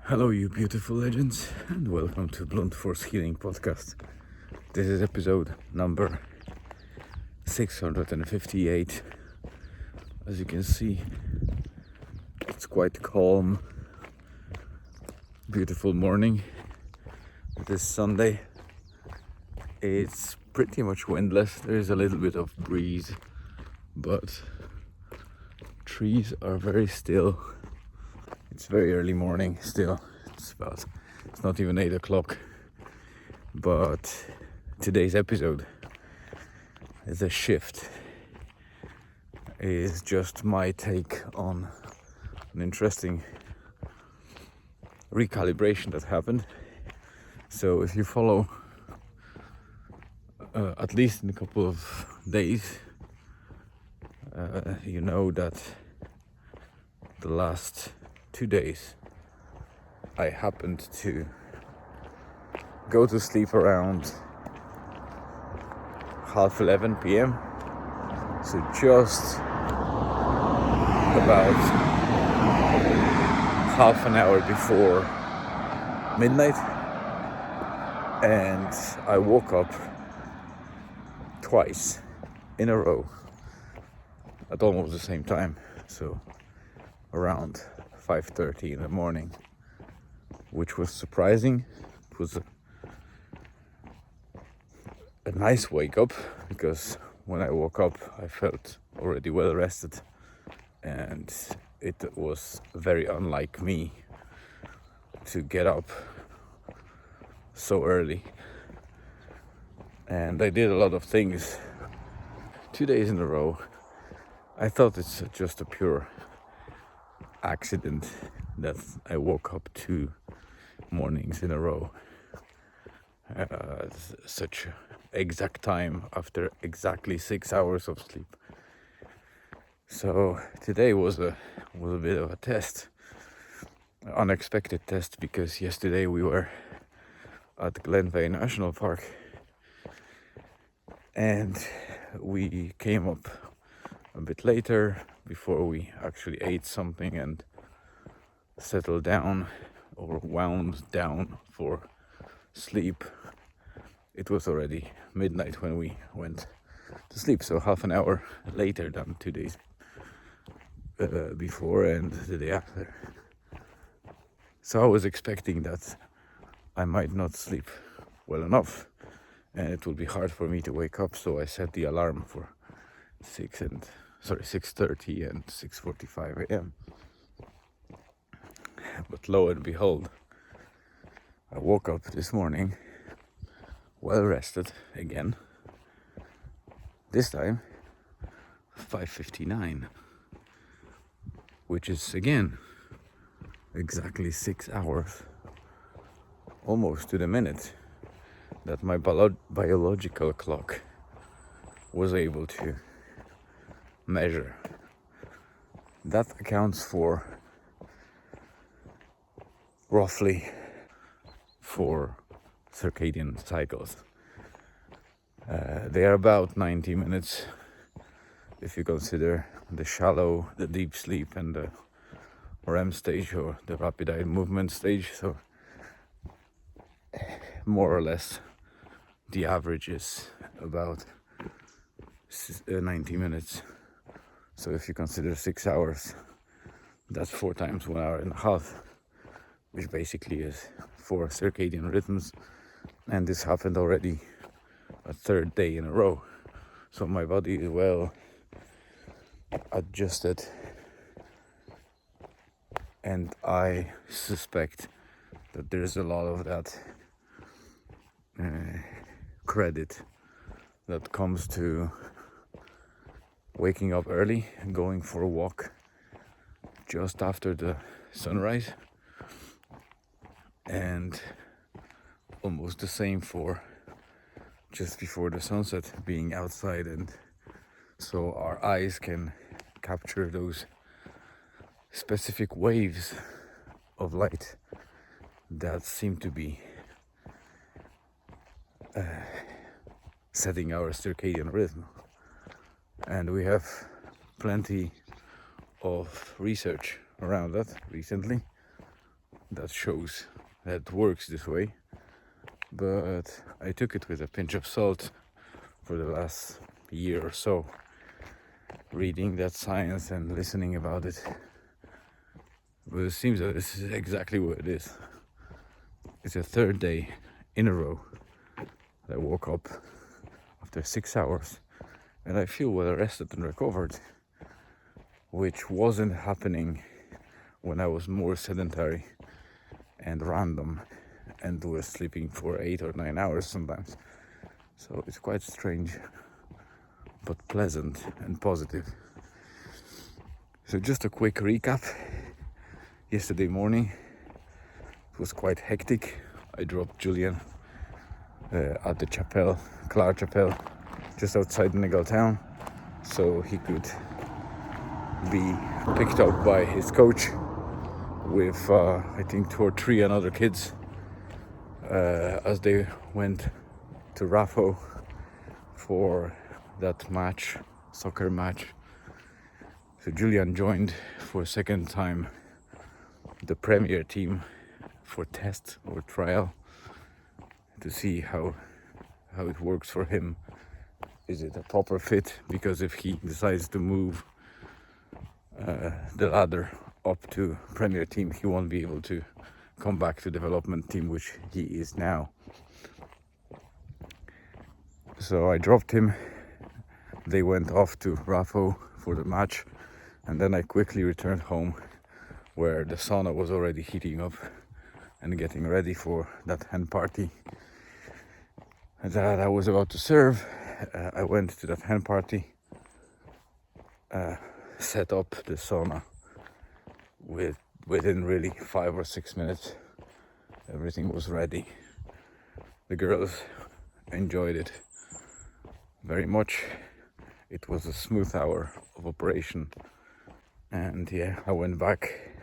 Hello, you beautiful legends, and welcome to Blunt Force Healing Podcast. This is episode number 658. As you can see, it's quite calm, beautiful morning. This Sunday, it's pretty much windless. There is a little bit of breeze, but trees are very still. It's very early morning still. It's not even 8 o'clock. But today's episode is a shift. Is just my take on an interesting recalibration that happened. So if you follow at least in a couple of days, you know that the last 2 days I happened to go to sleep around 11:30 p.m. So just about half an hour before midnight, and I woke up twice in a row at almost the same time, so around 5:30 in the morning, which was surprising. It was a nice wake up because when I woke up I felt already well rested, and it was very unlike me to get up so early. And I did a lot of things 2 days in a row. I thought it's just a pure accident that I woke up 2 mornings in a row, such exact time after exactly 6 hours of sleep. So today was a bit of a test, an unexpected test, because yesterday we were at Glenveigh National Park and we came up a bit later before we actually ate something and settled down or wound down for sleep. It was already midnight when we went to sleep, so half an hour later than 2 days before and the day after. So I was expecting that I might not sleep well enough and it will be hard for me to wake up, so I set the alarm for 6:30 and 6:45 a.m. But lo and behold, I woke up this morning well rested again. This time 5:59, which is again exactly 6 hours, almost to the minute, that my biological clock was able to measure. That accounts for roughly 4 circadian cycles. They are about 90 minutes if you consider the shallow, the deep sleep, and the REM stage, or the rapid eye movement stage. So more or less the average is about 90 minutes. So if you consider 6 hours, that's 4 times 1 hour and a half, which basically is 4 circadian rhythms. And this happened already a 3rd day in a row. So my body is well adjusted, and I suspect that there's a lot of that credit that comes to waking up early and going for a walk just after the sunrise, and almost the same for just before the sunset, being outside, and so our eyes can capture those specific waves of light that seem to be setting our circadian rhythm. And we have plenty of research around that recently, that shows that it works this way, but I took it with a pinch of salt for the last year or so, reading that science and listening about it. But it seems that this is exactly what it is. It's the third day in a row that I woke up after 6 hours and I feel well rested and recovered, which wasn't happening when I was more sedentary and random and was sleeping for 8 or 9 hours sometimes. So it's quite strange, but pleasant and positive. So just a quick recap. Yesterday morning it was quite hectic. I dropped Julian at the chapel, Clark Chapel, just outside Nigal town, so he could be picked up by his coach with I think 2 or 3 other kids as they went to Raffo for that match, soccer match. So Julian joined for a second time the Premier team for test or trial to see how it works for him. Is it a proper fit? Because if he decides to move the ladder up to Premier team, he won't be able to come back to development team, which he is now. So I dropped him. They went off to Raffo for the match, and then I quickly returned home where the sauna was already heating up and getting ready for that hen party that I was about to serve. I went to that hen party, set up the sauna. Within really 5 or 6 minutes, everything was ready. The girls enjoyed it very much. It was a smooth hour of operation, and yeah, I went back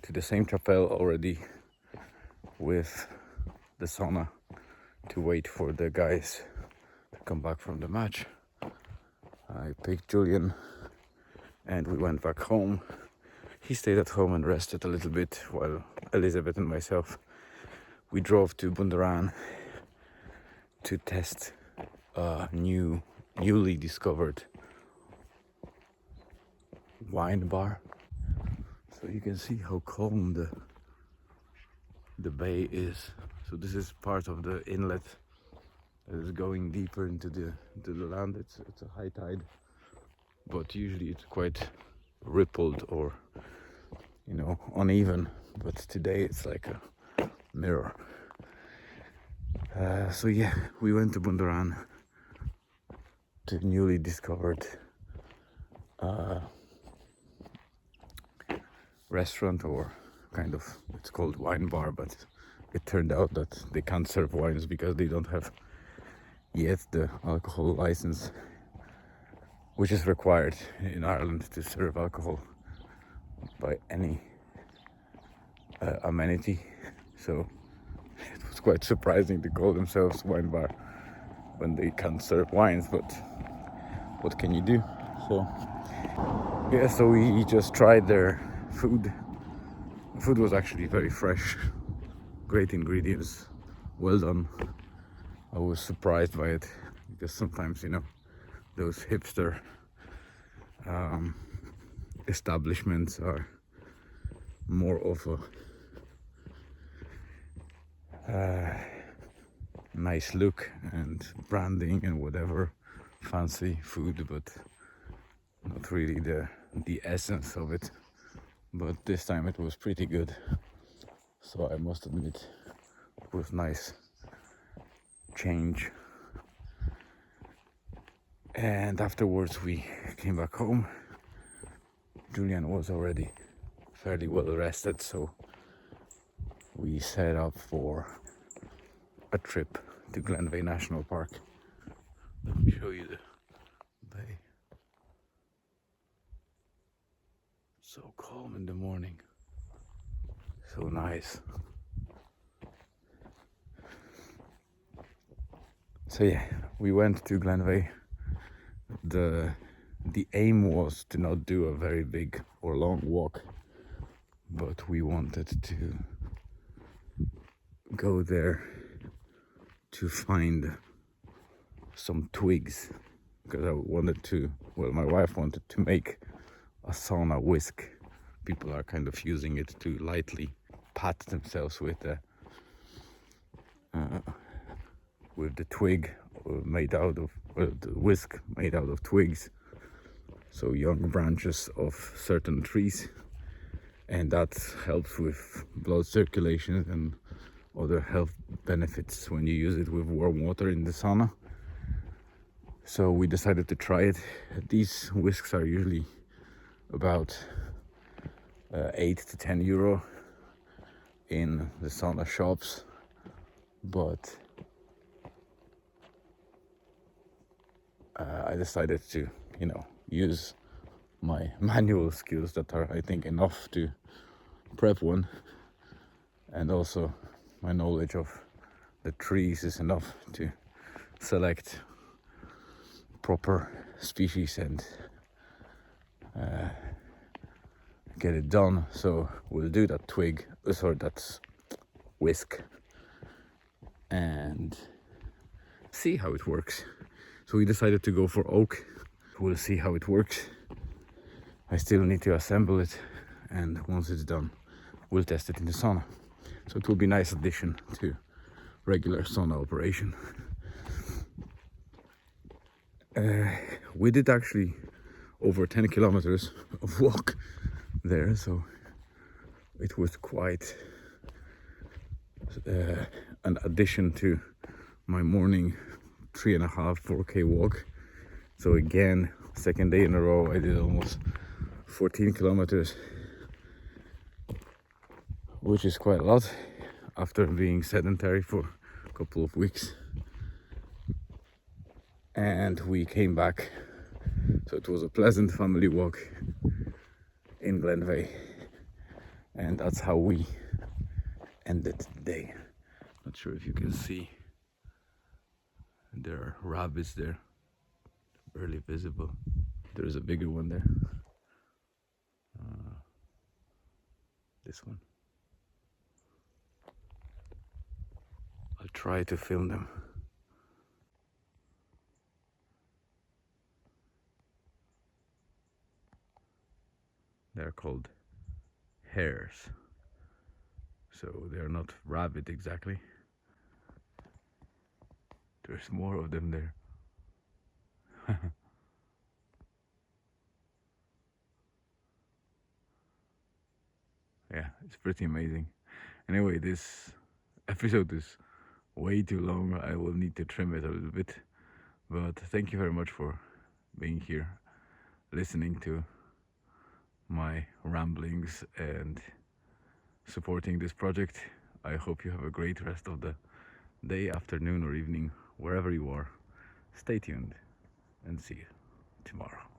to the same chapel already with the sauna to wait for the guys to come back from the match. I picked Julian and we went back home. He stayed at home and rested a little bit while Elizabeth and myself, we drove to Bundaran to test a newly discovered wine bar. So you can see how calm the bay is. So this is part of the inlet that is going deeper into the land. It's a high tide, but usually it's quite rippled or uneven. But today it's like a mirror. So yeah, we went to Bundaran, to newly discovered restaurant, or kind of, it's called wine bar, but it turned out that they can't serve wines because they don't have yet the alcohol license, which is required in Ireland to serve alcohol by any amenity. So it was quite surprising to call themselves wine bar when they can't serve wines, but what can you do? So yeah, so we just tried their food. The food was actually very fresh, great ingredients, well done. I was surprised by it because sometimes, those hipster establishments are more of a nice look and branding and whatever, fancy food, but not really the essence of it. But this time it was pretty good, so I must admit it was nice change. And afterwards we came back home. Julian was already fairly well rested, so we set up for a trip to Glenveigh National Park. Let me show you the bay. So calm in the morning, so nice. So yeah, we went to Glenveigh. The aim was to not do a very big or long walk, but we wanted to go there to find some twigs, because I wanted to, well, my wife wanted to make a sauna whisk. People are kind of using it to lightly pat themselves with the twig made out of, the whisk made out of twigs, so young branches of certain trees, and that helps with blood circulation and other health benefits when you use it with warm water in the sauna. So we decided to try it. These whisks are usually about 8 to 10 euro in the sauna shops, but I decided to, use my manual skills that are, I think, enough to prep one, and also my knowledge of the trees is enough to select proper species and get it done. So we'll do that that whisk, and see how it works. So we decided to go for oak. We'll see how it works. I still need to assemble it, and once it's done, we'll test it in the sauna. So it will be a nice addition to regular sauna operation. We did actually over 10 kilometers of walk there, so it was quite an addition to my morning 3.5 4k walk. So again, second day in a row I did almost 14 kilometers, which is quite a lot after being sedentary for a couple of weeks. And we came back, so it was a pleasant family walk in Glenveigh, and that's how we ended the day. Not sure if you can see, there are rabbits there, barely visible. There's a bigger one there, this one. I'll try to film them. They're called hares, so they're not rabbit exactly. There's more of them there. Yeah, it's pretty amazing. Anyway, this episode is way too long. I will need to trim it a little bit, but thank you very much for being here, listening to my ramblings and supporting this project. I hope you have a great rest of the day, afternoon, or evening, wherever you are. Stay tuned and see you tomorrow.